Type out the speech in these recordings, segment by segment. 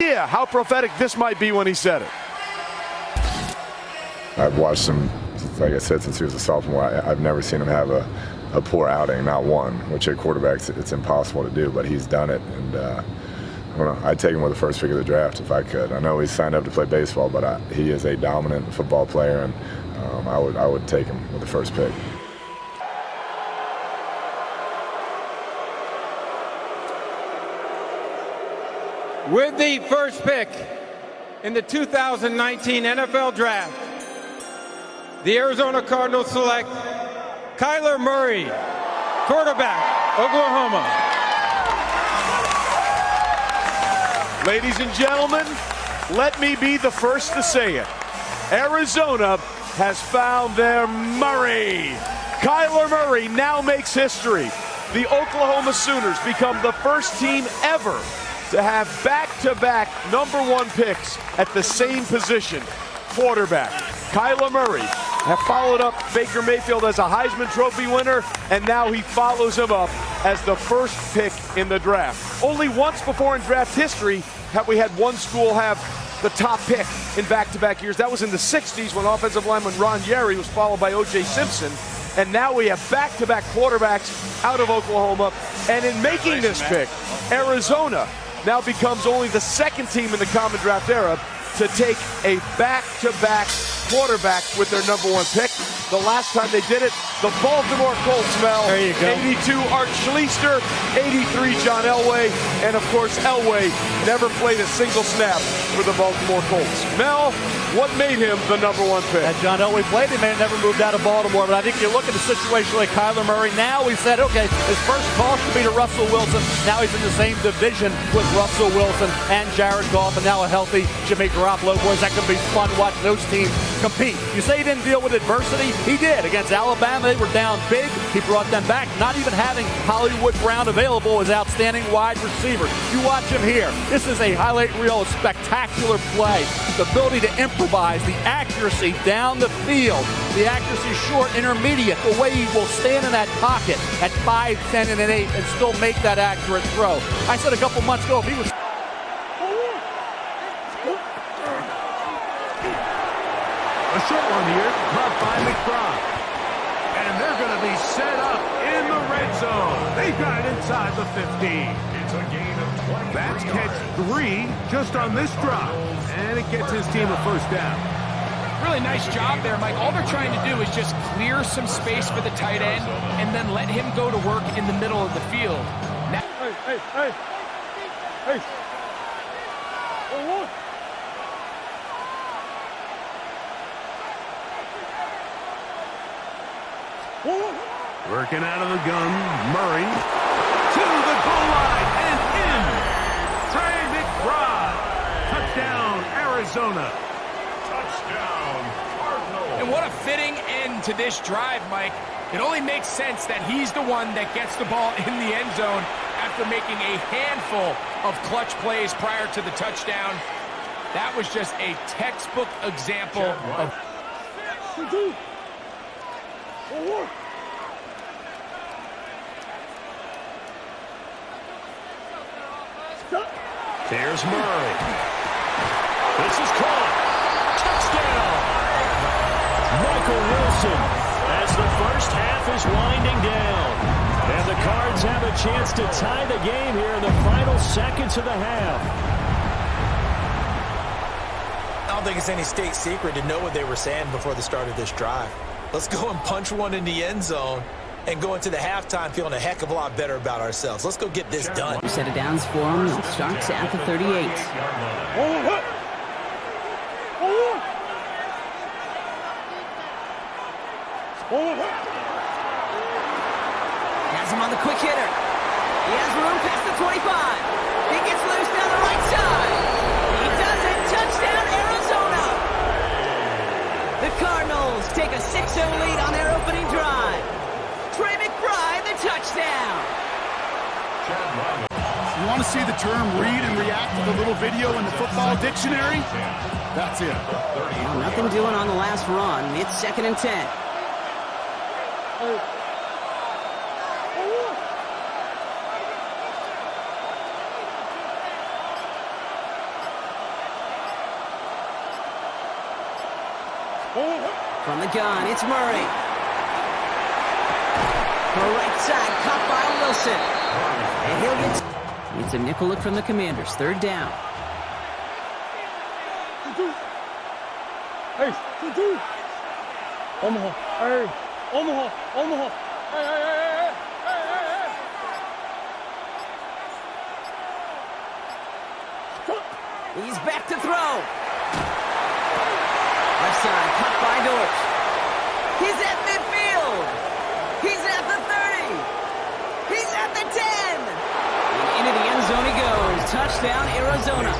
Yeah, how prophetic this might be when he said it. I've watched him, like I said, since he was a sophomore. I've never seen him have a poor outing, not one, which at quarterbacks it's impossible to do, but he's done it. And I don't know, I'd take him with the first pick of the draft if I could. I know he's signed up to play baseball, but he is a dominant football player, and I would take him with the first pick. With the first pick in the 2019 NFL Draft, the Arizona Cardinals select Kyler Murray, quarterback, Oklahoma. Ladies and gentlemen, let me be the first to say it. Arizona has found their Murray. Kyler Murray now makes history. The Oklahoma Sooners become the first team ever to have back-to-back #1 picks at the same position, quarterback. Kyler Murray have followed up Baker Mayfield as a Heisman Trophy winner, and now he follows him up as the first pick in the draft. Only once before in draft history have we had one school have the top pick in back-to-back years. That was in the 60s when offensive lineman Ron Yary was followed by O.J. Simpson. And now we have back-to-back quarterbacks out of Oklahoma. And in making this pick, Arizona now becomes only the second team in the common draft era to take a back-to-back quarterback with their #1 pick. The last time they did it, the Baltimore Colts, Mel. There you go. 82 Art Schlichter, 83 John Elway, and of course Elway never played a single snap for the Baltimore Colts. Mel, what made him the #1 pick? That John Elway played him, man, never moved out of Baltimore, but I think you look at a situation like Kyler Murray, now we said, okay, his first call should be to Russell Wilson. Now he's in the same division with Russell Wilson and Jared Goff, and now a healthy Jimmy Garoppolo. Boys, that could be fun watching those teams compete. You say he didn't deal with adversity? He did. Against Alabama, they were down big. He brought them back. Not even having Hollywood Brown available as outstanding wide receiver. You watch him here. This is a highlight reel, a spectacular play. The ability to improvise, the accuracy down the field, the accuracy short, intermediate, the way he will stand in that pocket at 5, 10, and an 8 and still make that accurate throw. I said a couple months ago, if he was... A short one here, caught by McBride. And they're going to be set up in the red zone. They got it inside the 15. It's a gain of 20. That's catch 3 just on this drive. And it gets his team a first down. Really nice job there, Mike. All they're trying to do is just clear some space for the tight end and then let him go to work in the middle of the field. Now Hey. Working out of the gun, Murray to the goal line and in. Trey McBride. Touchdown, Arizona. Touchdown, Cardinals. and what a fitting end to this drive, Mike. It only makes sense that he's the one that gets the ball in the end zone after making a handful of clutch plays prior to the touchdown. That was just a textbook example of... There's Murray. This is caught. Touchdown. Michael Wilson as the first half is winding down. And the Cards have a chance to tie the game here in the final seconds of the half. I don't think it's any state secret to know what they were saying before the start of this drive. Let's go and punch one in the end zone and go into the halftime feeling a heck of a lot better about ourselves. Let's go get this done. Set of downs for him. Starts at the 38. Has him on the quick hitter. He has room past the 25. He gets loose down the right side. He does it. Touchdown, Arizona. The Cardinals take a 6-0 lead on their opening drive. Trey McBride, the touchdown. You want to see the term read and react to the little video in the football dictionary? That's it. Well, nothing doing on the last run. It's 2nd and 10. From the gun, it's Murray. For right side, caught by Wilson. And he'll get... It's a nickel look from the Commanders. 3rd down. Hey, Omaha, hey, Omaha, Omaha, hey, hey, hey, hey, hey, hey. He's back to throw. Left side, caught by Dortch. He's at midfield. He's at the 30. He's at the 10. And into the end zone he goes. Touchdown, Arizona.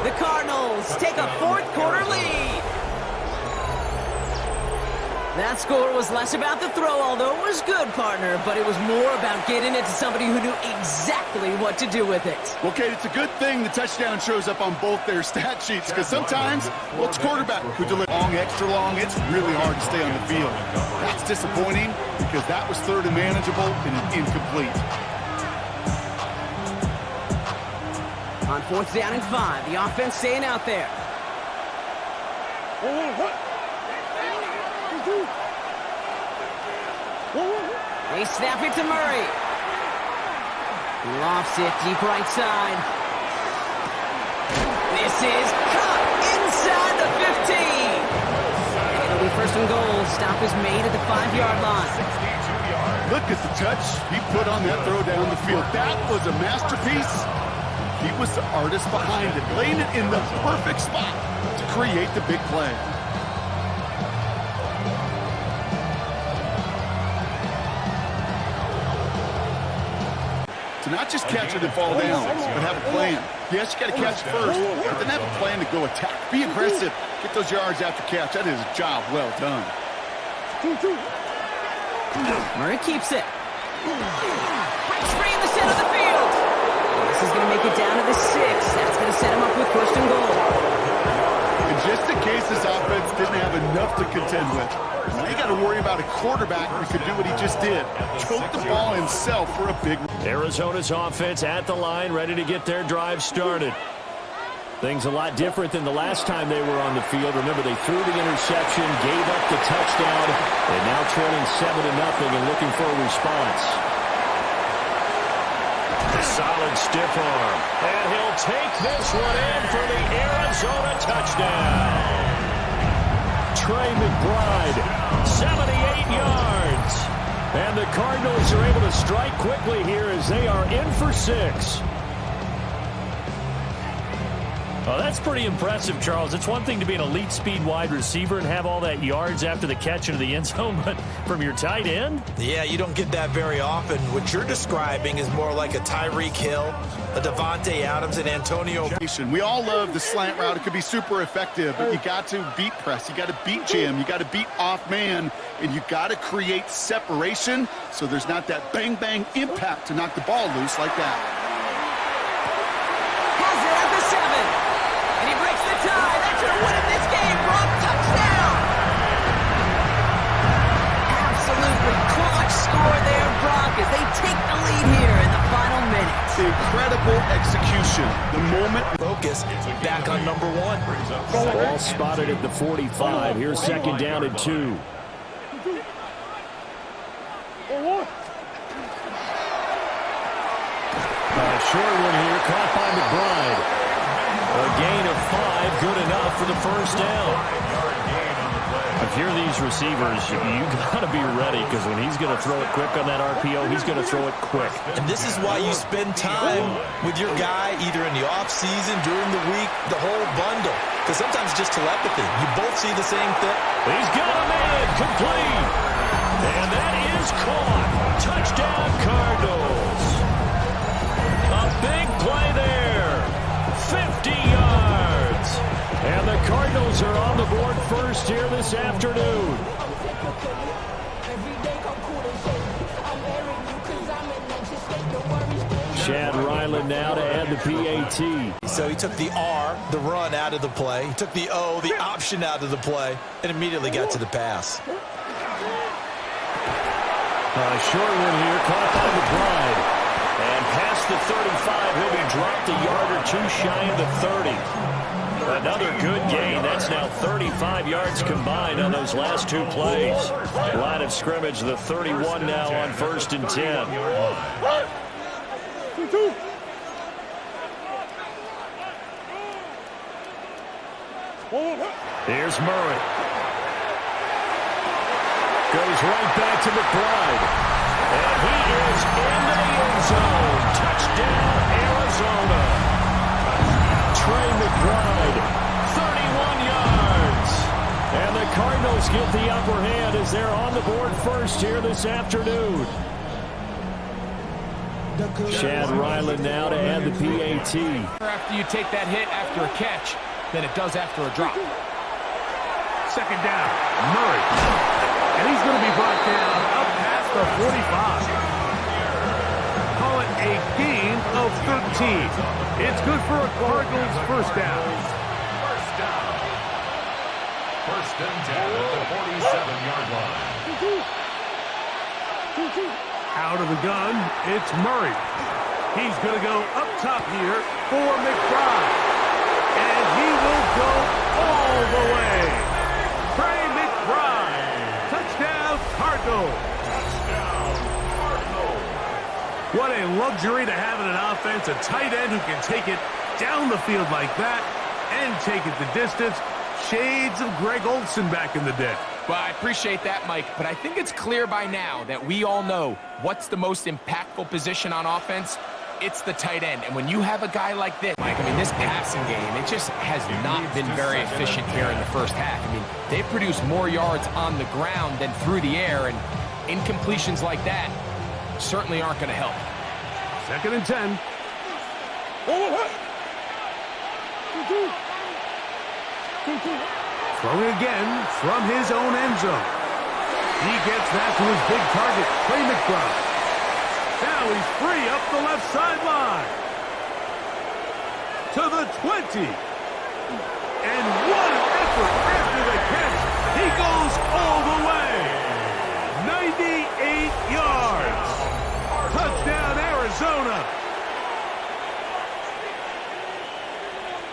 The Cardinals take a 4th quarter lead. That score was less about the throw, although it was good, partner, but it was more about getting it to somebody who knew exactly what to do with it. Well, Kate, it's a good thing the touchdown shows up on both their stat sheets, because sometimes, well, it's quarterback who delivers long, extra long. It's really hard to stay on the field. That's disappointing, because that was 3rd and manageable and incomplete. On 4th down and 5, the offense staying out there. They snap it to Murray. He lofts it deep right side. This is caught inside the 15. And it'll be 1st and goal. Stop is made at the 5-yard line. Look at the touch he put on that throw down the field. That was a masterpiece. He was the artist behind it, laying it in the perfect spot to create the big play. To not just catch it and fall down, but have a plan. Yes, you got to catch it first, but then have a plan to go attack. Be aggressive. Get those yards after catch. That is a job well done. Murray keeps it. Breaks free in the center of the field. This is going to make it down to the 6. That's going to set him up with 1st and goal. And just in case this offense didn't have enough to contend with, now you got to worry about a quarterback who could do what he just did. Choke the ball himself for a big... Arizona's offense at the line, ready to get their drive started. Things a lot different than the last time they were on the field. Remember, they threw the interception, gave up the touchdown, and now trailing 7-0 and looking for a response. A solid stiff arm, and he'll take this one in for the Arizona touchdown. Trey McBride, 78 yards. And the Cardinals are able to strike quickly here as they are in for 6. Well, that's pretty impressive, Charles. It's one thing to be an elite speed wide receiver and have all that yards after the catch into the end zone, but from your tight end? Yeah, you don't get that very often. What you're describing is more like a Tyreek Hill, a Devontae Adams, and Antonio. We all love the slant route. It could be super effective, but you got to beat press. You got to beat jam. You got to beat off man, and you got to create separation so there's not that bang-bang impact to knock the ball loose like that. Has it at the 7. And he breaks the tie. That's going to win him this game. Brock, touchdown. Absolutely clutch score there, Brock, as they take the lead here in the final minutes. Incredible execution. The moment. Focus back on number 1. Ball spotted at the 45. Here's 2nd down and 2. A short one here, caught by McBride. A gain of 5, good enough for the 1st down. If you're these receivers, you got to be ready, because when he's going to throw it quick on that RPO, he's going to throw it quick. And this is why you spend time with your guy either in the offseason, during the week, the whole bundle. Because sometimes it's just telepathy. You both see the same thing. He's got a man, complete. And that is caught. Touchdown, Cardinals. A big play there. 50 yards. And the Cardinals are on the board first here this afternoon. Chad Ryland now to add the PAT. So he took the R, the run, out of the play. He took the O, the option, out of the play, and immediately got to the pass. A short one here, caught by McBride. And past the 35, he'll be dropped a yard or two shy of the 30. Another good gain. That's now 35 yards combined on those last two plays. Line of scrimmage, the 31 now on 1st and 10. Here's Murray. Goes right back to McBride. And he is into the end zone. Touchdown, Arizona. Trey McBride, 31 yards. And the Cardinals get the upper hand as they're on the board first here this afternoon. Chad Ryland now to add the PAT. After you take that hit after a catch than it does after a drop. Second down, Murray. And he's going to be brought down up past the 45. Call it a gain of 13. It's good for a Cardinals first down. First and 10 at the 47-yard line. Out of the gun, it's Murray. He's going to go up top here for McBride. And he will go all the way. Trey McBride. Touchdown, Cardinals. What a luxury to have in an offense. A tight end who can take it down the field like that and take it the distance. Shades of Greg Olsen back in the day. Well, I appreciate that, Mike, but I think it's clear by now that we all know what's the most impactful position on offense. It's the tight end. And when you have a guy like this, Mike, I mean, this passing game, it just has not been very efficient here in the first half. I mean, they've produced more yards on the ground than through the air, and incompletions like that certainly aren't going to help. Second and 10. Throwing again from his own end zone. He gets that to his big target, Trey McBride. Now he's free up the left sideline. To the 20. And what an effort after the catch. He goes all the way. 98 yards. Touchdown, Arizona.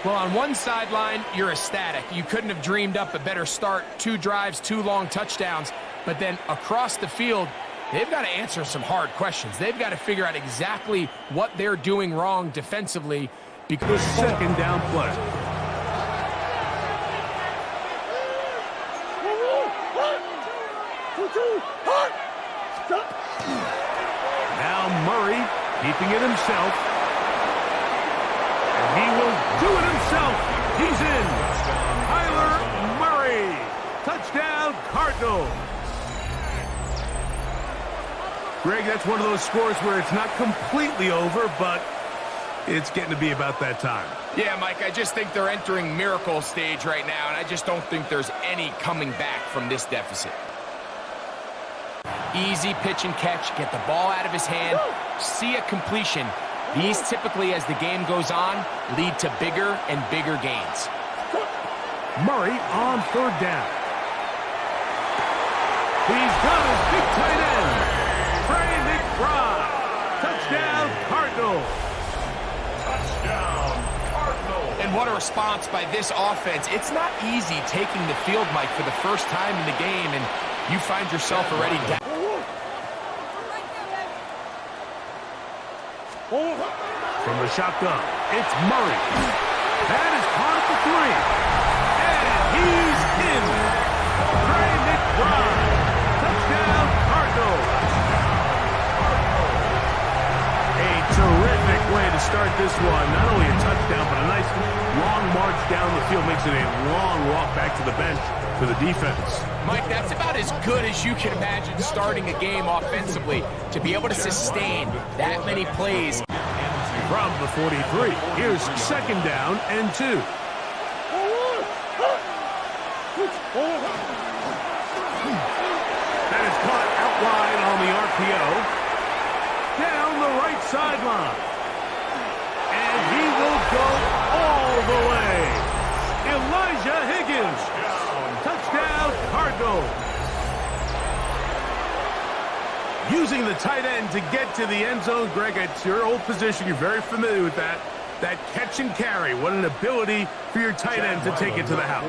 Well, on one sideline, you're ecstatic. You couldn't have dreamed up a better start. 2 drives, 2 long touchdowns. But then across the field, they've got to answer some hard questions. They've got to figure out exactly what they're doing wrong defensively. Because the second down play. Now Murray keeping it himself. And he will do it himself. He's in. Kyler Murray. Touchdown, Cardinals. Greg, that's one of those scores where it's not completely over, but it's getting to be about that time. Yeah, Mike, I just think they're entering miracle stage right now, and I just don't think there's any coming back from this deficit. Easy pitch and catch, get the ball out of his hand, see a completion. These typically, as the game goes on, lead to bigger and bigger gains. Murray on third down. He's got his big tight end, Trey McBride. Touchdown, Cardinals. Touchdown, Cardinals. And what a response by this offense. It's not easy taking the field, Mike, for the first time in the game, and you find yourself already down. From the shotgun, it's Murray. That is caught at the 3. And he's in. Trey McBride. Touchdown, Cardinals. A terrific way to start this one. Not only a touchdown, but a nice long march down the field. Makes it a long walk back to the bench for the defense. Mike, that's about as good as you can imagine starting a game offensively. To be able to sustain that many plays. From the 43, here's second down and 2. That is caught out wide on the RPO. Down the right sideline. And he will go all the way. Elijah Higgins. Touchdown, Cardinals. Using the tight end to get to the end zone. Greg, it's your old position. You're very familiar with that. That catch and carry. What an ability for your tight end to take it to the house.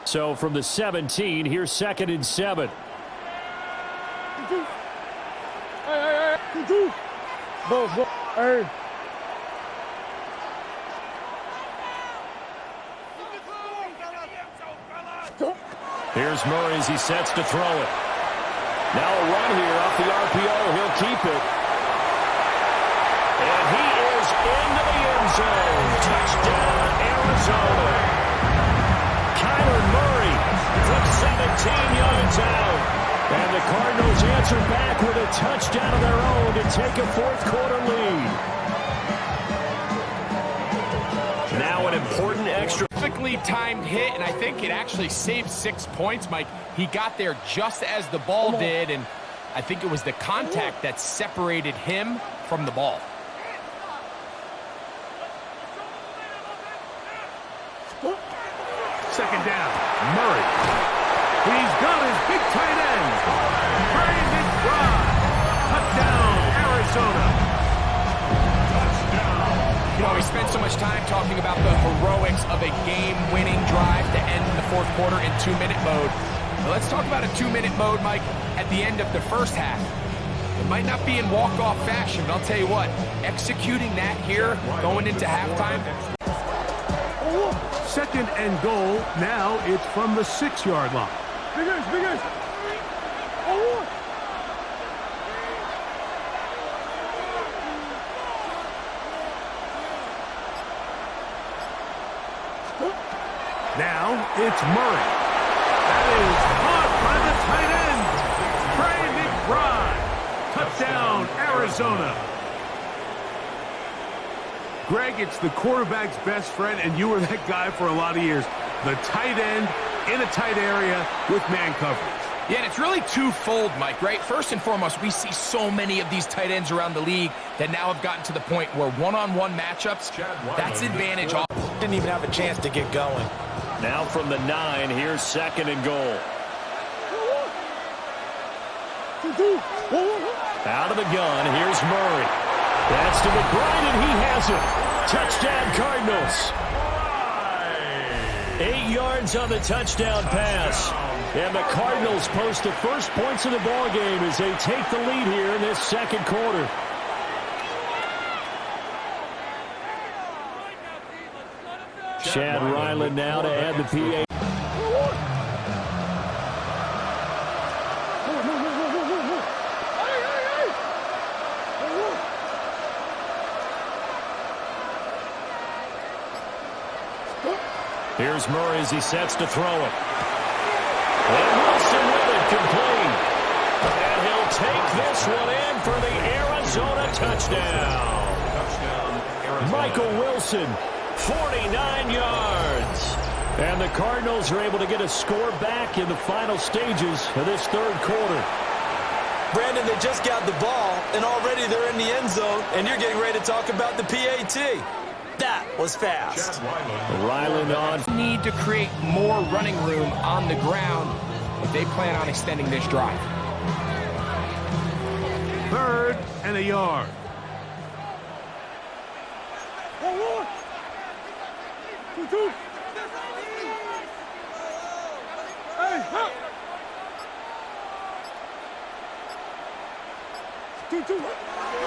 So from the 17, here's 2nd and 7. Here's Murray as he sets to throw it. Now a run here off the RPO. He'll keep it. And he is into the end zone. Touchdown, Arizona. Kyler Murray from 17 yards out. And the Cardinals answer back with a touchdown of their own to take a fourth-quarter lead. Now an important extra. Perfectly timed hit, and I think it actually saved 6 points, Mike. He got there just as the ball did, and I think it was the contact that separated him from the ball. Second down, Murray. He's got his big tight end. Trey McBride. Touchdown, Arizona. You know, we spent so much time talking about the heroics of a game-winning drive to end the fourth quarter in 2-minute mode. Now let's talk about a 2-minute mode, Mike, at the end of the first half. It might not be in walk-off fashion, but I'll tell you what, executing that here, going into halftime. Second and goal. Now it's from the 6-yard line. Big Now it's Murray. That is caught by the tight end, Trey McBride. Touchdown, Arizona. Greg, it's the quarterback's best friend, and you were that guy for a lot of years. The tight end in a tight area with man coverage. Yeah, and it's really twofold, Mike, right? First and foremost, we see so many of these tight ends around the league that now have gotten to the point where one-on-one matchups, that's advantage. Didn't even have a chance to get going. Now from the 9, here's 2nd and goal. Out of the gun, here's Murray. That's to McBride, and he has it. Touchdown, Cardinals. 8 yards on the touchdown pass. And the Cardinals post the first points of the ball game as they take the lead here in this second quarter. Chad Ryland now to add the PA. Here's Murray as he sets to throw it. And Wilson with it, complete. And he'll take this one in for the Arizona touchdown. Michael Wilson, 49 yards. And the Cardinals are able to get a score back in the final stages of this third quarter. Brandon, they just got the ball, and already they're in the end zone, and you're getting ready to talk about the PAT. That was fast. Ryland on. Need to create more running room on the ground if they plan on extending this drive. 3rd and a yard.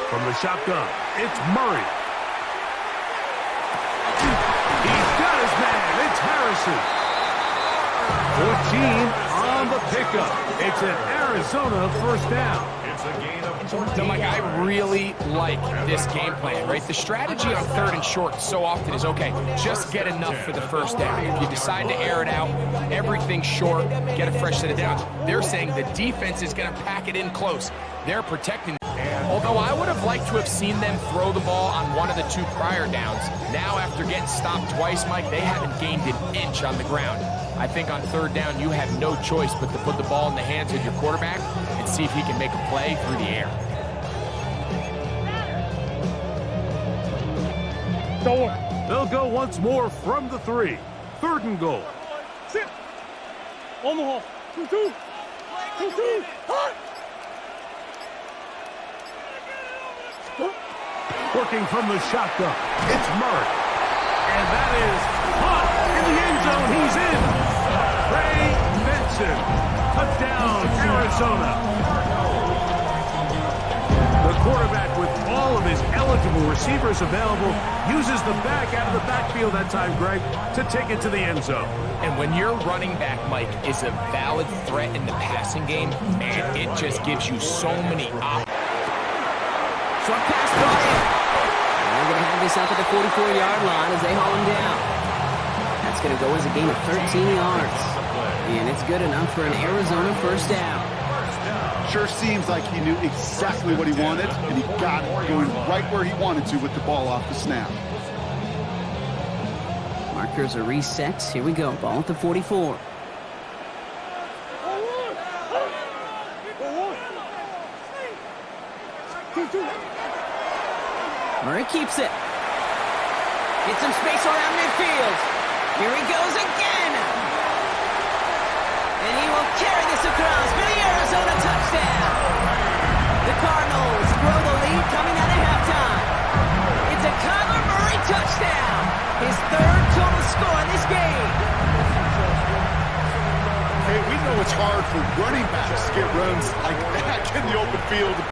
From the shotgun, it's Murray. He's got his man. It's Harrison. 14 on the pickup. It's an Arizona first down. So, Mike, I really like this game plan, right? The strategy on 3rd and short so often is, okay, just get enough for the first down. If you decide to air it out, everything's short, get a fresh set of downs. They're saying the defense is going to pack it in close. They're protecting. Although I would have liked to have seen them throw the ball on one of the 2 prior downs. Now, after getting stopped twice, Mike, they haven't gained an inch on the ground. I think on 3rd down, you have no choice but to put the ball in the hands of your quarterback and see if he can make a play through the air. They'll go once more from the 3. 3rd and goal. Sit. On the hole. 2-2. 2-2. Hot. Working from the shotgun, it's Murray. And that is caught in the end zone. He's in. Wilson. Touchdown, Arizona. The quarterback, with all of his eligible receivers available, uses the back out of the backfield that time, Greg, to take it to the end zone. And when your running back, Mike, is a valid threat in the passing game, man, it just gives you so many options. Short pass brought in. And they're going to have this up at the 44-yard line as they haul him down. That's going to go as a gain of 13 yards. And it's good enough for an Arizona first down. Sure seems like he knew exactly what he wanted, and he got it going right where he wanted to with the ball off the snap. Markers are reset. Here we go. Ball at the 44. Murray keeps it. Gets some space around midfield. Here he goes again. And he will carry this across for the Arizona touchdown. The Cardinals grow the lead coming out of halftime. It's a Kyler Murray touchdown. His third total score in this game. Hey, we know it's hard for running backs to get runs like that in the open field.